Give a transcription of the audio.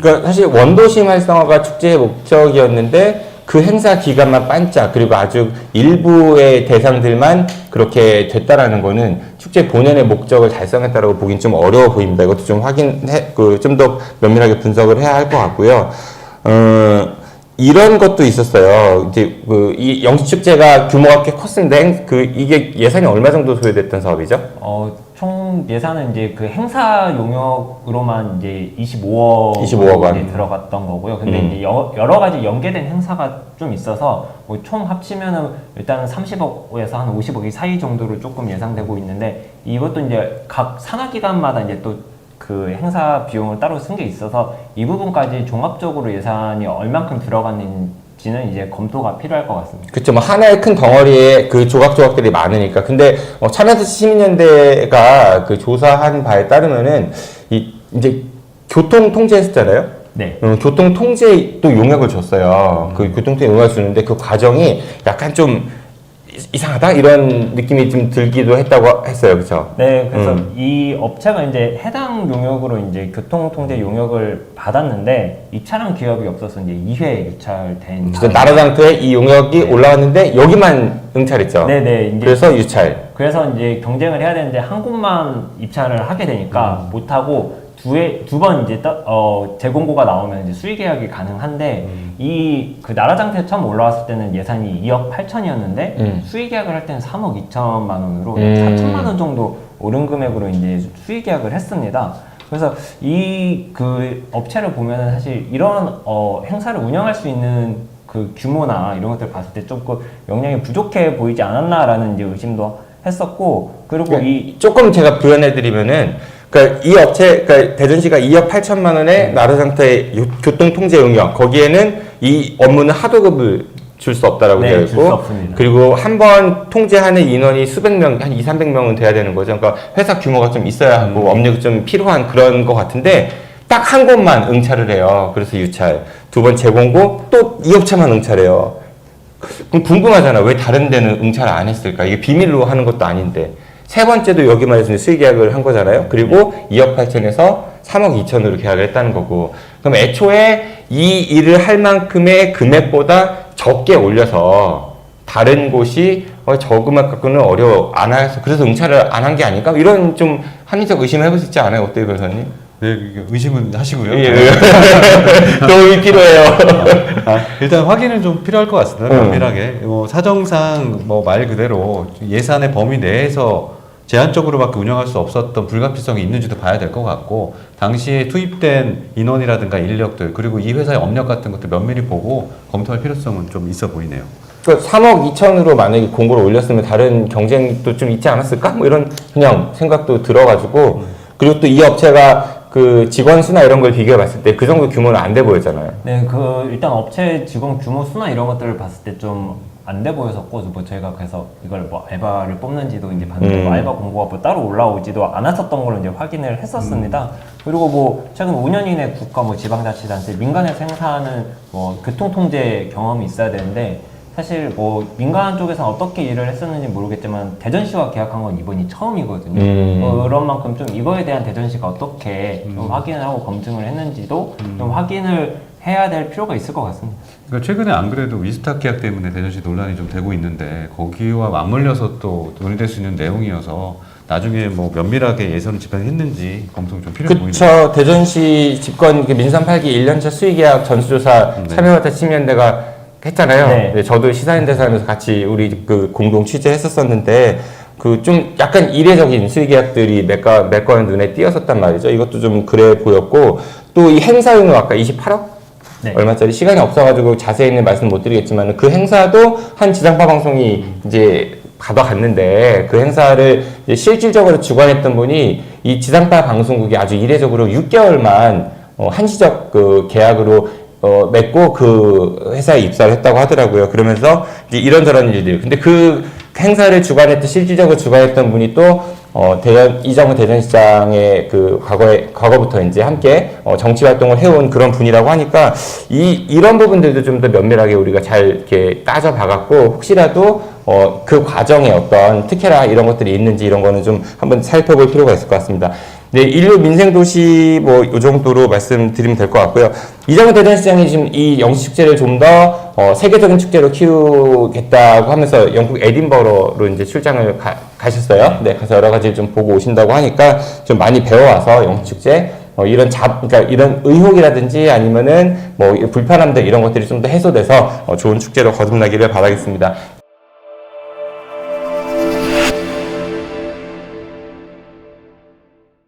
그러니까 사실 원도심 활성화가 축제의 목적이었는데 그 행사 기간만 반짝 그리고 아주 일부의 대상들만 그렇게 됐다라는 거는 축제 본연의 목적을 달성했다라고 보긴 좀 어려워 보입니다. 이것도 좀 좀 더 면밀하게 분석을 해야 할 것 같고요. 이런 것도 있었어요. 이제 이 영시축제가 규모가 꽤 컸는데 이게 예산이 얼마 정도 소요됐던 사업이죠? 총 예산은 이제 그 행사 용역으로만 이제 25억 원 이제 들어갔던 거고요. 근데 이제 여러 가지 연계된 행사가 좀 있어서 뭐 총 합치면은 일단은 30억에서 한 50억 사이 정도로 조금 예상되고 있는데 이것도 이제 각 산하기관마다 이제 또 그 행사 비용을 따로 쓴 게 있어서 이 부분까지 종합적으로 예산이 얼만큼 들어갔는지는 이제 검토가 필요할 것 같습니다. 그렇죠. 뭐 하나의 큰 덩어리에 그 조각조각들이 많으니까. 근데 천안시 시민연대가 그 조사한 바에 따르면은 이제 교통 통제했었잖아요. 네. 교통 통제도 용역을 줬어요. 그 교통 통제 용역을 주는데 그 과정이 약간 좀 이상하다 이런 느낌이 좀 들기도 했다고 했어요, 그렇죠? 네, 그래서 이 업체가 이제 해당 용역으로 이제 교통통제 용역을 받았는데 입찰한 기업이 없어서 이제 2회 유찰된. 나라장터에 이 용역이 올라왔는데 여기만 응찰했죠. 네네. 이제 그래서 유찰. 그래서 이제 경쟁을 해야 되는데 한 곳만 입찰을 하게 되니까 못 하고 두 번 이제 재공고가 나오면 이제 수의 계약이 가능한데 이 그 나라장터에 처음 올라왔을 때는 예산이 2억 8천이었는데 수의 계약을 할 때는 3억 2천만 원으로 4천만 원 정도 오른 금액으로 이제 수의 계약을 했습니다. 그래서 이 그 업체를 보면은 사실 이런 행사를 운영할 수 있는 그 규모나 이런 것들 봤을 때 조금 역량이 부족해 보이지 않았나라는 이제 의심도 했었고 그리고 그러니까 조금 제가 부연해드리면은 그러니까 이 업체, 그러니까 대전시가 2억 8천만 원의 나라장터의 교통통제 용역 거기에는 이 업무는 하도급을 줄 수 없다라고 되어 있고 줄 수 없습니다. 그리고 한 번 통제하는 인원이 수백 명, 한 200~300명은 돼야 되는 거죠. 그러니까 회사 규모가 좀 있어야 하고 업력이 좀 필요한 그런 것 같은데 딱 한 곳만 응찰을 해요. 그래서 유찰. 두 번 재공고 또 이 업체만 응찰해요. 그럼 궁금하잖아. 왜 다른 데는 응찰 안 했을까? 이게 비밀로 하는 것도 아닌데. 세 번째도 여기만 해서 수의 계약을 한 거잖아요. 그리고 2억 8천에서 3억 2천으로 계약을 했다는 거고. 그럼 애초에 이 일을 할 만큼의 금액보다 적게 올려서 다른 곳이 저 금액 갖고는 안 해서 그래서 응찰을 안 한 게 아닐까? 이런 좀 합리적 의심을 해볼 수 있지 않아요? 어때요, 변호사님? 네, 의심은 하시고요. 예, 도움이 필요해요. 일단 확인은 좀 필요할 것 같습니다. 면밀하게. 사정상 말 그대로 예산의 범위 내에서 제한적으로밖에 운영할 수 없었던 불가피성이 있는지도 봐야 될 것 같고 당시에 투입된 인원이라든가 인력들 그리고 이 회사의 업력 같은 것도 면밀히 보고 검토할 필요성은 좀 있어 보이네요. 그 3억 2천으로 만약에 공고를 올렸으면 다른 경쟁도 좀 있지 않았을까? 뭐 이런 그냥 생각도 들어가지고 그리고 또 이 업체가 그 직원 수나 이런 걸 비교해 봤을 때 그 정도 규모는 안 돼 보였잖아요. 네, 일단 업체 직원 규모 수나 이런 것들을 봤을 때 좀 안 돼 보였었고, 뭐 저희가 그래서 이걸 뭐 알바를 뽑는지도 이제 봤는데 뭐 알바 공고가 뭐 따로 올라오지도 않았었던 걸로 이제 확인을 했었습니다. 그리고 뭐 최근 5년 이내 국가 뭐 지방자치단체 민간에서 행사하는 뭐 교통통제 경험이 있어야 되는데 사실 뭐 민간 쪽에서 어떻게 일을 했었는지 모르겠지만 대전시와 계약한 건 이번이 처음이거든요. 그런 만큼 좀 이거에 대한 대전시가 어떻게 좀 확인을 하고 검증을 했는지도 좀 확인을 해야 될 필요가 있을 것 같습니다. 그러니까 최근에 안 그래도 위스타 계약 때문에 대전시 논란이 좀 되고 있는데 거기와 맞물려서 또 논의될 수 있는 내용이어서 나중에 뭐 면밀하게 예산을 집행했는지 검토가 좀 필요해 보이네요. 그쵸. 대전시 집권 민선 8기 1년차 수의계약 전수조사 참여받은 시민연대가 했잖아요. 네. 네, 저도 시사연대사 하면서 같이 우리 그 공동 취재했었었는데 그 좀 약간 이례적인 수의계약들이 몇 건은 눈에 띄었었단 말이죠. 이것도 좀 그래 보였고 또 이 행사용은 아까 28억? 네. 얼마짜리 시간이 없어가지고 자세히는 말씀 못 드리겠지만 그 행사도 한 지상파 방송이 이제 받아갔는데 그 행사를 이제 실질적으로 주관했던 분이 이 지상파 방송국이 아주 이례적으로 6개월만 한시적 그 계약으로 맺고 그 회사에 입사를 했다고 하더라고요. 그러면서 이제 이런저런 일들. 근데 그 행사를 주관했던 실질적으로 주관했던 분이 또 이정우 대전시장의 그 과거부터 이제 함께 정치 활동을 해온 그런 분이라고 하니까 이런 부분들도 좀 더 면밀하게 우리가 잘 이렇게 따져봐갖고 혹시라도 그 과정에 어떤 특혜라 이런 것들이 있는지 이런 거는 좀 한번 살펴볼 필요가 있을 것 같습니다. 네, 인류 민생 도시 뭐 이 정도로 말씀드리면 될 것 같고요. 이정우 대전시장이 지금 이 영시축제를 좀 더 세계적인 축제로 키우겠다고 하면서 영국 에딘버러로 이제 출장을 가셨어요. 네, 가서 여러 가지를 좀 보고 오신다고 하니까 좀 많이 배워와서 영시축제 그러니까 이런 의혹이라든지 아니면은 뭐 불편함들 이런 것들이 좀 더 해소돼서 좋은 축제로 거듭나기를 바라겠습니다.